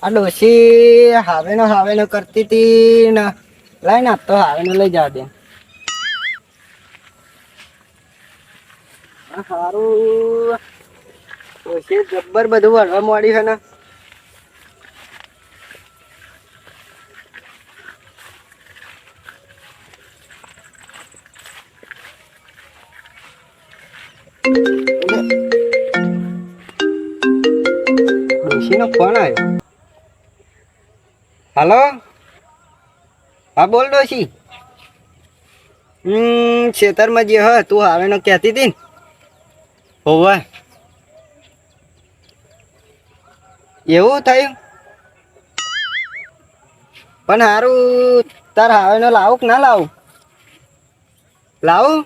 આ ડોશી હાવે નો કરતી હતી ને લાઈ ને તો હાવે નો લઈ જવા દે. સારું ડોશી જબ્બર બધું વળવા મોડી છે ને. ડોશીનો ફોન આવ્યો. હાલો, હા બોલ ડોશી. ખેતરમાં જે હ તું આવે નો કહેતી હતી ને. હોવે એવું થયું પણ હારું તાર આવે નો લાવું કે ના લાવું? લાવું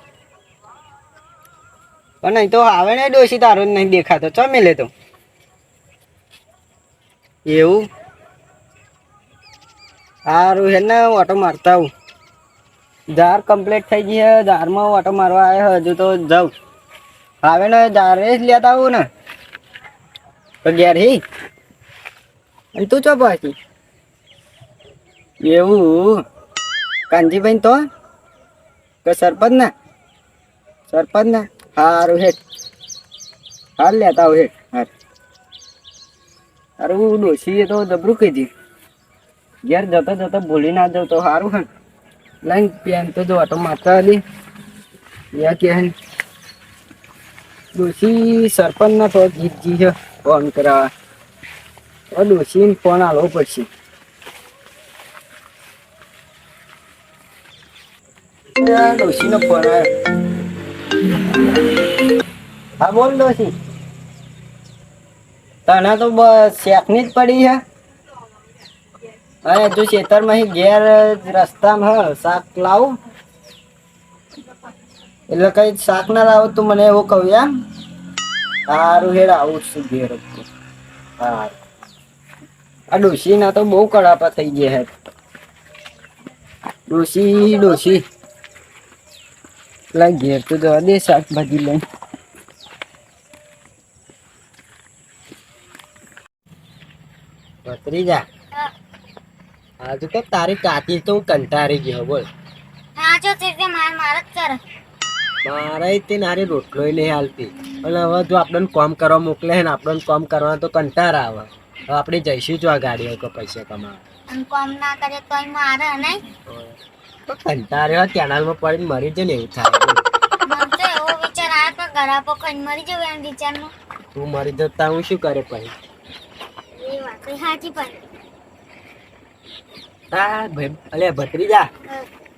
પણ નહીં તો આવે ને ડોશી તારો નહીં દેખાતો ચમે લે તો. એવું સારું હે ને ઓટો મારતા આવું. ઝાર કમ્પ્લીટ થઈ ગઈ હે. ઝારમાં ઓટો મારવા આવ્યો હજુ તો જાઉં. આવે ને ઝારે જ લેતા આવું ને તો ઘેર હી. અને તું ચો પાછી એવું કાનજીભાઈ તો કે સરપંચ ના સારું હેઠ હાલ લેતા આવું હેઠ. હાર અરે હું ડોશીએ તો જબરું કીધી ઘેર જતો ભૂલી ના જાવ તો સારું હે. લઈને પેન તો જો ઓટો મારતા હતી યા કે ડોશી સરપંચ ના તો જીતજી છે ફોન કરાવવા. ડોશીને ફોન આલવો પડશે. ડોશીનો ફોન આવ્યો. હા બોલ ડોશી. તને તો બસ શેકની જ પડી છે. અરે તું ખેતરમાં ઘેર રસ્તામાં શાક લાવું એટલે કઈ શાક ના લાવો તું મને એવું કહું એમ. સારું હેડ આવું છું ઘેર. હા આ ડોશી ના તો બહુ કડાપા થઈ ગયા હે. ડોશી પેલા ઘેર તો જવા દે શાકભાજી લઈને. ભત્રીજા આજે તો તારી કાતી તો કંટાળી ગયો બોલ. મારે તે નારી રોટલો નહીં હાલતી અને હવે જો આપણને કામ કરવા મોકલે ને આપણને કામ કરવા તો કંટાળ આવે. હવે આપણે જઈશું જો આ ગાડી કોઈ પૈસા કમાવા કામ ના કરે તો મારે નહીં તો કંટાળ્યો કેનાલમાં પડીને મરી જાય ને એવું થાય. એવો વિચાર આવ્યો તો ગળા પકડીને મરી જવું એમ વિચારમાં. તું મરી જતા હું શું કરે પછી? એ વાત સાચી પણ હા ભાઈ અલે ભત્રીજા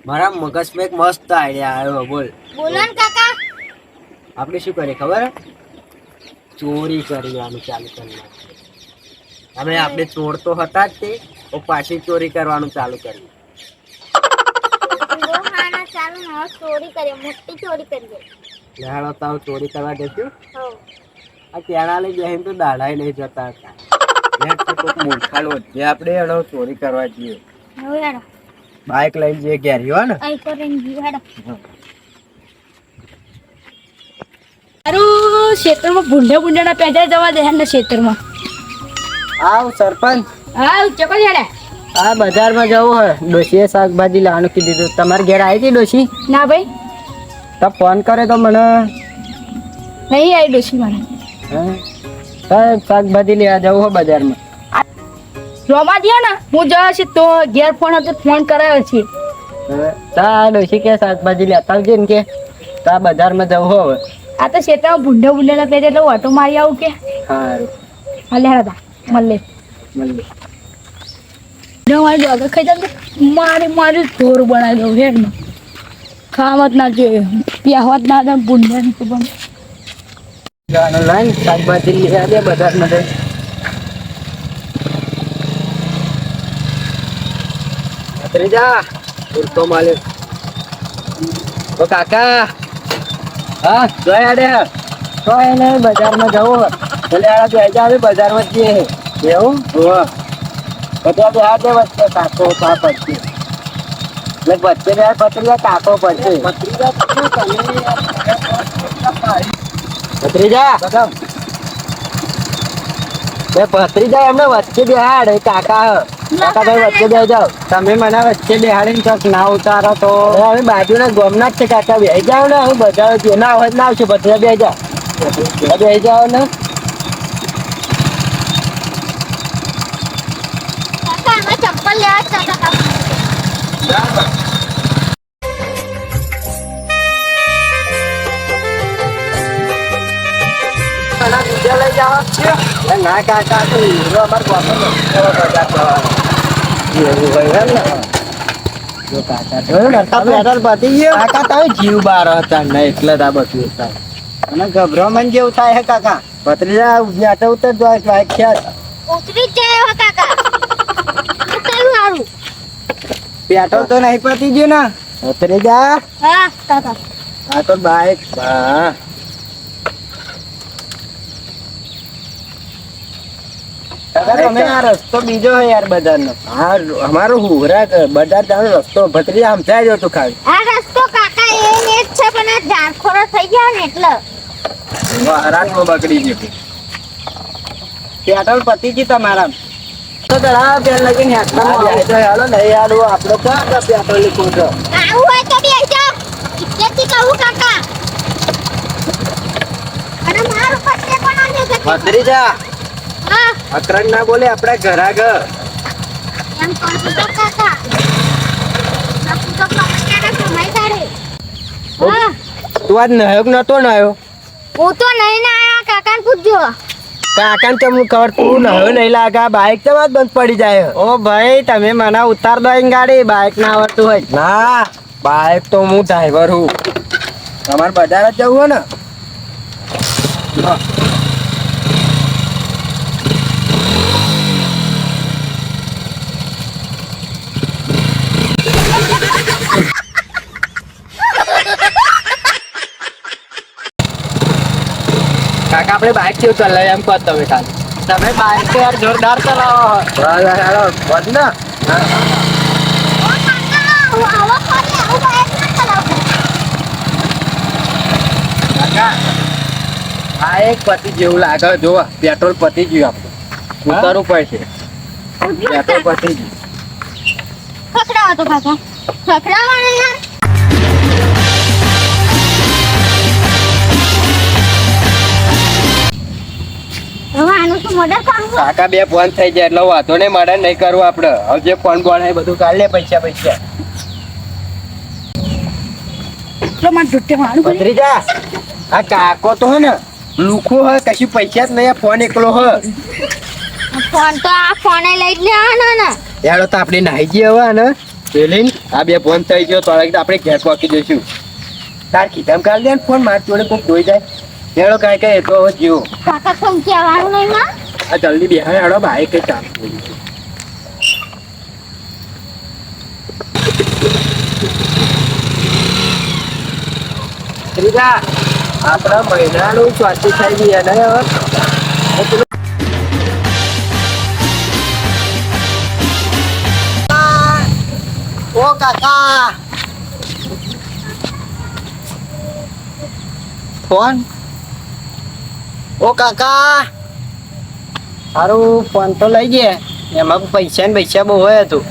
મારા મગજમાં એક મસ્ત આઈડિયા આવ્યો. બોલ બોલો ને કાકા. આપણે શું કરીએ ખબર? ચોરી કરવાનું ચાલુ કરી અમે આપણે ચોર તો હતા જ તે પાછી ચોરી કરવાનું ચાલુ કર્યું. ચોરી કરીએ મોટી ચોરી કરીએ. લેહાડો તાવ ચોરી કરવા જશું. આ કેળા લઈ બેહીને તો દાડાય નહીં જતા હતા. મૂર્ખાલો જે આપણે એનો ચોરી કરવા જઈએ. બાઈક લઈને જઈએ ઘેરી હો ને. ક્ષેત્રમાં ભૂંડા પેદા જવા દે ને ક્ષેત્રમાં. આવ સરપંચ. હા ચોકો છેડે. આ બજારમાં જવું હોય ડોશીએ શાકભાજી લાવવાનું કીધું. તમારે ઘેર આવી હતી ડોશી? ના ભાઈ તો ફોન કરે તો મને નહીં આવી ડોશી મને. સાહેબ શાકભાજી લેવા જવું હોય બજારમાં. રોમા દો ને હું જવા છે તો ઘેર ફોન હતો ફોન કરાયો છે. તા ડોશી કે શાકભાજી લેતા આવજે ને કે તા બજારમાં જવું હોય. આ તો શેતામાં ભૂંડા પેદા એટલે ઓટો મારી આવું કે. સારું હાલે હતા મળે મારી આગળ ખાઈ જાય મારી ઢોર બનાવી દઉં હેડ ને ખાવા જ ના જોઈએ પ્યાવા જ ના દે ભૂંડા પણ લાઈન શાકભાજી લેવા દે બજારમાં જઈ. ભત્રીજા ઉડતો માલ્યો. ઓ કાકા હા જોયા દે તો એને બજારમાં જવું એટલે આ બે આવે બજારમાં જઈએ. એવું બધા બે હાથે વચ્ચે કાકો પા પડશે એટલે વચ્ચે બે પત્રીજા કાકો પડશે. ભત્રીજા બે ભત્રીજા એમને વચ્ચે બેહાડ એ કાકા કાકા ભાઈ વચ્ચે બે જાઓ. તમે મને વચ્ચે બેહાડીને ચોક ના ઉતારો તો અમે બાજુના ગામના જ છે કાકા બે જાઓ ને હું બધા ના હોય ના આવશે ભત્રીજા બે જાઓ બે જાઓ ને. કાકા અમે ચપ્પલ લેવા જ જતા હતા. બીજા લઈ જાઓ ના કાકા તો હીરો અમાર ગામનો એવું હોય ને. જો કાકા જોયું ને પેટ્રોલ પતી ગયું કાકા તમે જીવ બાર હતા ને એટલે જ આ બધું થાય અને ગભરામણ જેવું થાય હે કાકા ભત્રીજા નેટા ઉતર જાય બાઈક ખ્યાલ ઉતરી જ જાય હો કાકા ઉતરવું હારું. પેટ્રોલ તો નહીં પતી ગયું ને ભત્રીજા. હા કાકા હા તો બાઈક હા તમે આ રસ્તો બીજો હે યાર બજારનો. હા અમારો હુરા બજાર જવાનો રસ્તો ભત્રીજા આમ થાય જો તું ખાલી આ રસ્તો કાકા એ ને જ છે પણ આ ઝાડખોરો થઈ ગયા ને એટલે રાતમાં બગડી ગયું. પેટ્રોલ પતી ગયું તમારા તો દડા પેન લગીને હાલો નહીં હાલો આપણે ક્યાં પેટ્રોલ ની કૂટો આવું હોય તો બી આવી જાઓ ઇજ્જતથી કહું કાકા અને મારું પત્તે પણ આને જતી ભત્રીજા હા અકરંગ ના બોલે આપણે ઘરા ઘર એમ કહું તો કાકા આ પૂતો પકડાને સમય કાઢે હા તું આજ નયો કે નતો નયો હું તો નહીં ના આયા કાકાને પૂછજો કાકાને તમને ખબર તું નયો નહીં લાગા બાઈક તો જ બંધ પડી જાય. ઓ ભાઈ તમે મને ઉતાર દો અહીં ગાડી બાઈક ના આવડતું હોય ના બાઈક તો હું ડ્રાઈવર હું તમારે બજાર જ જવું હોય ને. કાકા આપણે બાઈક કેવું ચલાવે એમ કહો તમે ખાલી તમે બાઈક તો યાર જોરદાર ચલાવો હેલો બંધ ને ઓ કાકા હું આવો કોને આવું બાઈક ના ચલાવું કાકા આ એક પતિ જેવું લાગે જો પેટ્રોલ પતી ગયું આપણું ઉતારવું પડશે પેટ્રોલ પતી ગયું. ખખડાવો તો કાકા ખખડાવો ને યાર હવે આનું શું મર્ડર કરવું કાકા બે ફોન થઈ જાય એટલે વાંધો નહીં મર્ડર નહીં કરવું આપણે હવે જે ફોન બોન એ બધું કાઢ લે પૈસા પૈસા. તો માર જુટ્ટે મારું ભત્રીજા આ કાકો તો હે ને લુખો હે કશું પૈસા જ નહીં આ ફોન એકલો હે ફોન તો આ ફોને લઈ જ લેવાનો ને યાર તો આપણે નાહી જઈએ હવે ને પેલીન આ બે ફોન થઈ ગયો તો આપણે ઘેર પહોંચી જઈશું. તાર કીધમ કાઢ લે ફોન માર જોડે કોક જોઈ જાય હેડો કાંઈ કઈ તો હવે જીવો કાકા કેમ કહેવાનું નહીં માં આ જલ્દી બેહાય હેડો બાઈક કઈ ચાલુ ત્રીજા આપણા મહિનાનું સ્વાતિ થઈ ગઈ અને હવે ઓ કાકા ફોન ઓ કાકા સારું ફોન તો લઈ ગયા એમાં પૈસા ને પૈસા બહુ હોય હતું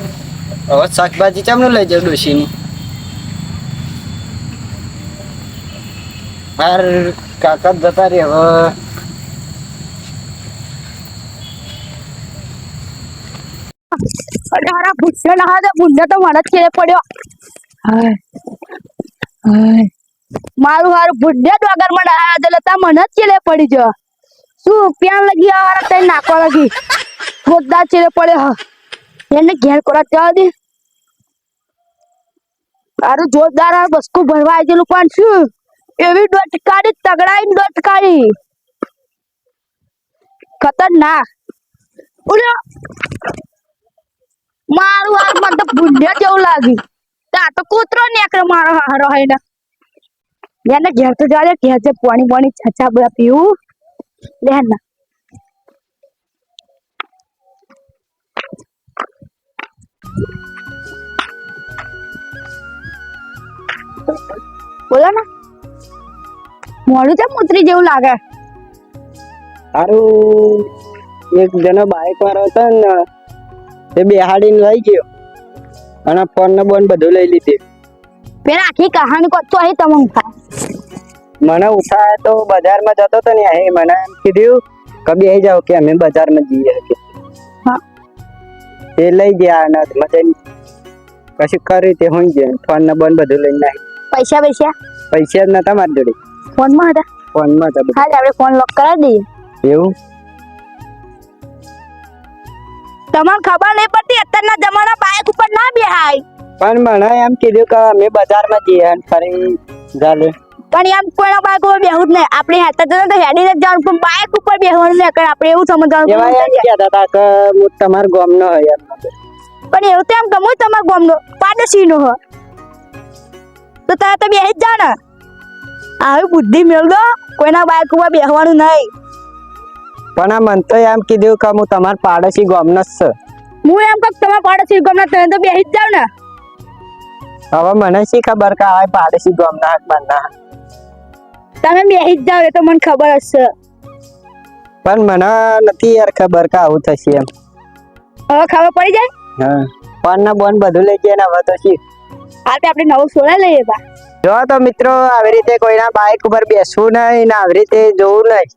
હવે શાકભાજી ચમનું લઈ જાવ ડોશીની હાર કાકા જતા રે હવે અરે હારા ભૂસે ના દે ભૂલે તો મને જ કેળે પડ્યો હાય હાય મારું હારું ભૂડે જ વગર મને આ દે લતા મને જ કેળે પડી જો શું પ્યાન લગી હારા તઈ નાખવા લગી જોરદાર ચેડે પડે હ એને ઘેર કોરા જવા દે તારું જોરદાર આ બસકું ભરવા આવી ગયેલું પણ શું એવી ડોટકારી તગડાઈ ડોટકારી ખતરનાક ઉડ્યો મારું આ મને તો ભૂંડિયા જેવું લાગ્યું તા તો કૂતરો નીકળે મારો હારો હે ને એને ઘેર તો જાડે ઘેર જે પાણી પાણી છાછા બધા પીવું લે ના બોલો ને મોડું છે મૂતરી જેવું લાગે સારું એક જણો બાઈક વાળો હતો ને એ બેહાડીને લઈ ગયો અને ફોન ને બોન બધું લઈ લીધું. પેલા આખી કહાની કરતો અહીં તમે મને ઉઠાય તો બજારમાં જતો હતો ને એ મને એમ કીધું કે બેસી જાવ કે અમે બજારમાં જઈએ કે હા એ લઈ ગયા અને મજા કશું કર્યું તે હું ગયા ફોન ને બોન બધું લઈને આવી. પૈસા પૈસા જ નતા મારી જોડે. ફોનમાં હતા. ફોનમાં હતા બધું. હા આપણે ફોન લોક કરાવી દઈએ. એવું તમને ખબર નહીં પડતી અત્યારના જમાના બાઇક ઉપર ના બેહાય. પણ મને એમ કીધું કે અમે બજારમાં જઈએ અને ફરી ચાલે. પણ એમ કોઈના બાઇક ઉપર બેહવું જ નહીં. આપણે હેતા જતા તો હેડીને જ જવાનું પણ બાઇક ઉપર બેહવાનું નહીં. કારણ આપણે એવું સમજવાનું એવા એમ કહેતા હતા કે હું તમારા ગામનો હોય એમ. પણ એવું તો એમ ગમું તમારા ગામનો પાડોશીનો હોય તો તમે તો બેહી જ જાઓ ને. આવી બુદ્ધિ મેળવો કોઈના બાઇક ઉપર બેહવાનું નહીં. પણ આ મન તો એમ કીધું કે હું તમારા પાડોશી ગામનો જ છું. હું એમ કહું તમારા પાડોશી ગામના તમે તો બેહી જ જાઓ ને. હવે મને શી ખબર કે આ પાડોશી ગામના હક બનના. તમે બેહી જ જાઓ એ તો મને ખબર જ છે. પણ મને નથી યાર ખબર કે આવું થશે એમ. હવે ખબર પડી જાય. હા ફોન ને બોન બધું લઈ ગયા ને હવે તો શી હાલ આપણે નવું સોડા લઈએ બા. જો તો મિત્રો આવી રીતે કોઈના બાઇક ઉપર બેસવું નહીં ને આવી રીતે જોવું નહીં.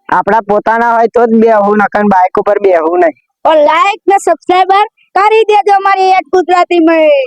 આપણા પોતાના હોય તો જ બેહવું નકર બાઇક ઉપર બેહવું નહીં. और लाइक ने सब्सक्राइबर કરી દેજો અમારી એક ગુજરાતી માં.